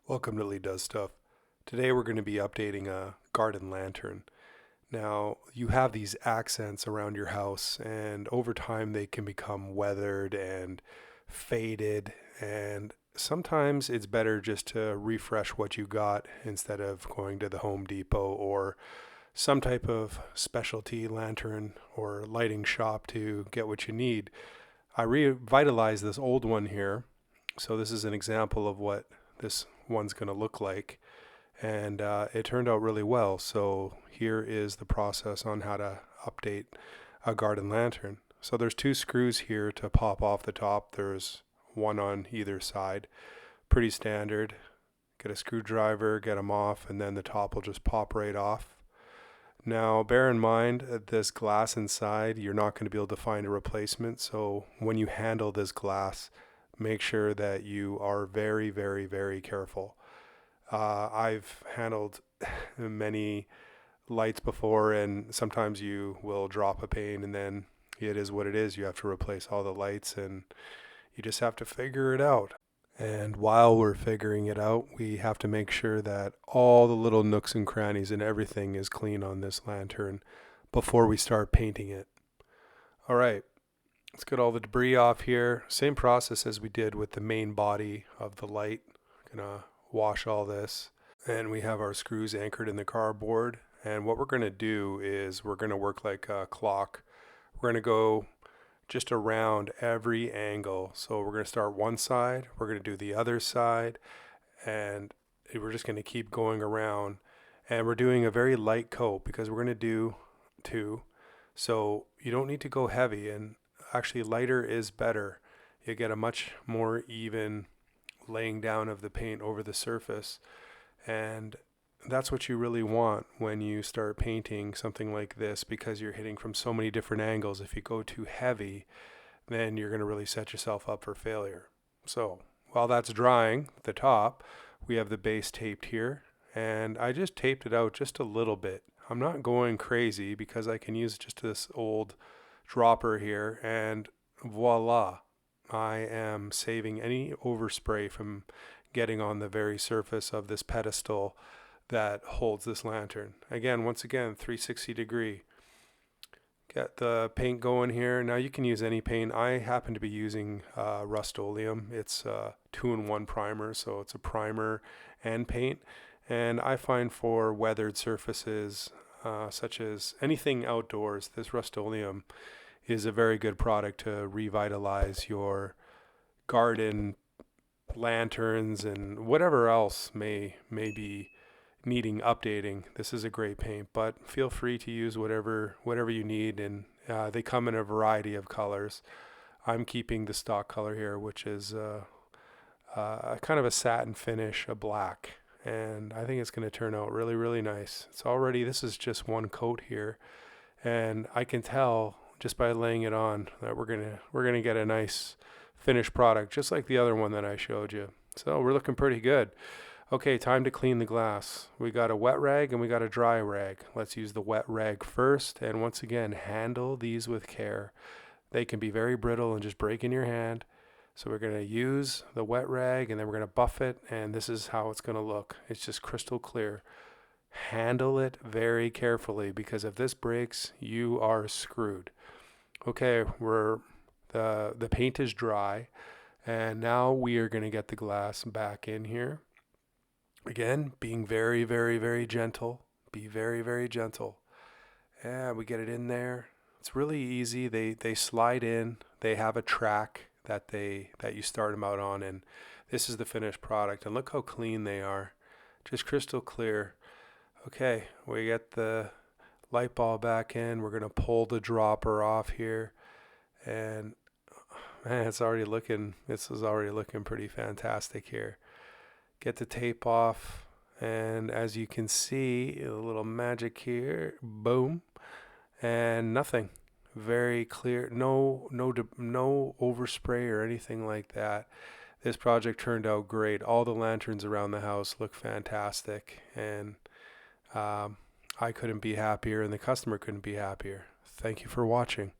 Welcome to Lee Does Stuff. Today we're going to be updating a garden lantern. Now, you have these accents around your house, and over time they can become weathered and faded, and sometimes it's better just to refresh what you got instead of going to the Home Depot or some type of specialty lantern or lighting shop to get what you need. I revitalized this old one here, so this is an example of what this one's going to look like, and it turned out really well. So here is the process on how to update a garden lantern. So there's two screws here to pop off the top. There's one on either side. Pretty standard. Get a screwdriver, get them off, and then the top will just pop right off. Now bear in mind that this glass inside, you're not going to be able to find a replacement. So when you handle this glass, make sure that you are very, very, very careful. I've handled many lights before, and sometimes you will drop a pane, and then it is what it is. You have to replace all the lights, and you just have to figure it out. And while we're figuring it out, we have to make sure that all the little nooks and crannies and everything is clean on this lantern before we start painting it. All right. Let's get all the debris off here. Same process as we did with the main body of the light. Gonna wash all this. And we have our screws anchored in the cardboard. And what we're gonna do is we're gonna work like a clock. We're gonna go just around every angle. So we're gonna start one side, we're gonna do the other side, and we're just gonna keep going around. And we're doing a very light coat because we're gonna do two. So you don't need to go heavy, and actually lighter is better. You get a much more even laying down of the paint over the surface, and that's what you really want when you start painting something like this, because you're hitting from so many different angles. If you go too heavy, then you're going to really set yourself up for failure. So while that's drying, the top, we have the base taped here, and I just taped it out just a little bit. I'm not going crazy because I can use just this old dropper here, and voila, I am saving any overspray from getting on the very surface of this pedestal that holds this lantern. Once again, 360 degree. Get the paint going here. Now you can use any paint. I happen to be using rustoleum. It's a 2-in-1 primer, so it's a primer and paint. And I find for weathered surfaces, such as anything outdoors, this rustoleum is a very good product to revitalize your garden lanterns and whatever else may be needing updating. This is a great paint, but feel free to use whatever you need, and they come in a variety of colors. I'm keeping the stock color here, which is kind of a satin finish, a black, and I think it's going to turn out really, really nice. This is just one coat here, and I can tell just by laying it on that we're gonna get a nice finished product, just like the other one that I showed you. So we're looking pretty good. Okay, time to clean the glass. We got a wet rag and we got a dry rag. Let's use the wet rag first, and once again, handle these with care. They can be very brittle and just break in your hand. So we're going to use the wet rag, and then we're going to buff it, and this is how it's going to look. It's just crystal clear. Handle it very carefully, because if this breaks, you are screwed. Okay, the paint is dry, and now we are going to get the glass back in here. Again, being very, very, very gentle. Be very, very gentle. And we get it in there. It's really easy. They slide in. They have a track that you start them out on, and this is the finished product. And look how clean they are. Just crystal clear. Okay, we get the light bulb back in. We're going to pull the dropper off here, and man, this is already looking pretty fantastic here. Get the tape off, and as you can see, a little magic here, boom, and nothing. Very clear, no overspray or anything like that. This project turned out great. All the lanterns around the house look fantastic, and I couldn't be happier, and the customer couldn't be happier. Thank you for watching.